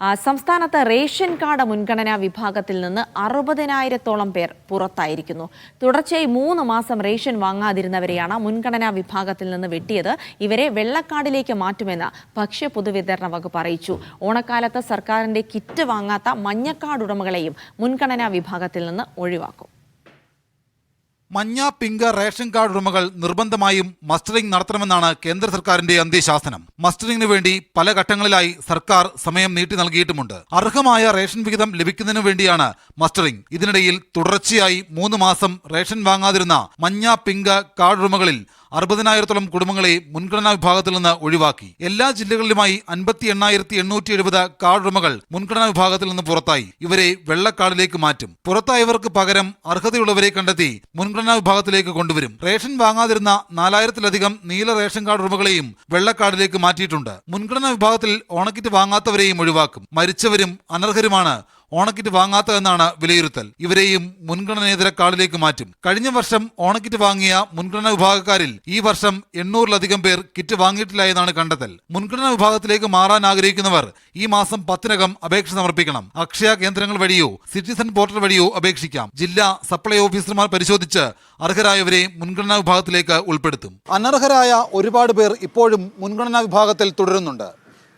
സംസ്ഥാനത്ത് ration card മുൻഗണനാ വിഭാഗത്തിൽ നിന്ന് 60,000-ഓളം പേർ പുറത്തായിരിക്കുന്നു. തുടർച്ചയായി 3 മാസം റേഷൻ വാങ്ങാതിരുന്നവരെയാണ് മുൻഗണനാ വിഭാഗത്തിൽ നിന്ന് വെട്ടിയത്. ഇവരെ വെള്ളക്കാർഡിലേക്ക് മാറ്റുമെന്ന് ഭക്ഷ്യ പൊതുവിതരണ വകുപ്പ് അറിയിച്ചു. ഓണക്കാലത്ത് സർക്കാരിന്റെ കിറ്റ് വാങ്ങാത്ത മഞ്ഞക്കാർഡ് ഉടമകളെയും മുൻഗണനാ വിഭാഗത്തിൽ നിന്ന് ഒഴിവാക്കും. മഞ്ഞ പിങ്ക് റേഷൻ കാർഡ് ഉടമകൾ നിർബന്ധമായും മസ്റ്ററിംഗ് നടത്തണമെന്നാണ് കേന്ദ്ര സർക്കാരിന്റെ അന്ത്യശാസനം. മസ്റ്ററിംഗിന് വേണ്ടി പല ഘട്ടങ്ങളിലായി സർക്കാർ സമയം നീട്ടി നൽകിയിട്ടുമുണ്ട്. അർഹമായ റേഷൻ വിഹിതം ലഭിക്കുന്നതിനു വേണ്ടിയാണ് മസ്റ്ററിംഗ്. ഇതിനിടയിൽ തുടർച്ചയായി 3 മാസം റേഷൻ വാങ്ങാതിരുന്ന മഞ്ഞ പിങ്ക് കാർഡ് ഉടമകളിൽ 60,000-ഓളം കുടുംബങ്ങളെ മുൻഗണനാ വിഭാഗത്തിൽ നിന്ന് ഒഴിവാക്കി. എല്ലാ ജില്ലകളിലുമായി 58,870 കാർഡ് ഉടമകൾ മുൻഗണനാ വിഭാഗത്തിൽ നിന്ന് പുറത്തായി. ഇവരെ വെള്ളക്കാർഡിലേക്ക് മാറ്റും. പുറത്തായവർക്ക് പകരം അർഹതയുള്ളവരെ കണ്ടെത്തി മുൻഗണനാ വിഭാഗത്തിലേക്ക് കൊണ്ടുവരും. റേഷൻ വാങ്ങാതിരുന്ന 4,000-ലധികം നീല റേഷൻ കാർഡ് ഉടമകളെയും വെള്ളക്കാർഡിലേക്ക് മാറ്റിയിട്ടുണ്ട്. മുൻഗണനാ വിഭാഗത്തിൽ ഓണക്കിറ്റ് വാങ്ങാത്തവരെയും ഒഴിവാക്കും. മരിച്ചവരും അനർഹരുമാണ് ഓണക്കിറ്റ് വാങ്ങാത്തതെന്നാണ് വിലയിരുത്തൽ. ഇവരെയും മുൻഗണനേതര കാർഡിലേക്ക് മാറ്റും. കഴിഞ്ഞ വർഷം ഓണക്കിറ്റ് വാങ്ങിയ മുൻഗണനാ വിഭാഗക്കാരിൽ ഈ വർഷം 800-ലധികം പേർ കിറ്റ് വാങ്ങിയിട്ടില്ല എന്നാണ് കണ്ടെത്തൽ. മുൻഗണനാ വിഭാഗത്തിലേക്ക് മാറാൻ ആഗ്രഹിക്കുന്നവർ ഈ മാസം 10-നകം അപേക്ഷ സമർപ്പിക്കണം. അക്ഷയ കേന്ദ്രങ്ങൾ വഴിയോ സിറ്റിസൺ പോർട്ടൽ വഴിയോ അപേക്ഷിക്കാം. ജില്ലാ സപ്ലൈ ഓഫീസർമാർ പരിശോധിച്ച് അർഹരായവരെ മുൻഗണനാ വിഭാഗത്തിലേക്ക് ഉൾപ്പെടുത്തും. അനർഹരായ ഒരുപാട് പേർ ഇപ്പോഴും മുൻഗണനാ വിഭാഗത്തിൽ തുടരുന്നുണ്ട്.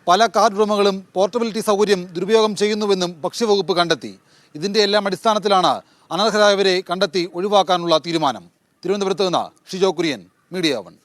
പല കാർഡ് ഉടമകളും പോർട്ടബിലിറ്റി സൗകര്യം ദുരുപയോഗം ചെയ്യുന്നുവെന്നും ഭക്ഷ്യവകുപ്പ് കണ്ടെത്തി. ഇതിന്റെ എല്ലാം അടിസ്ഥാനത്തിലാണ് അനർഹരായവരെ കണ്ടെത്തി ഒഴിവാക്കാനുള്ള തീരുമാനം. തിരുവനന്തപുരത്ത് നിന്ന് ഷിജോ കുര്യൻ, മീഡിയ 1.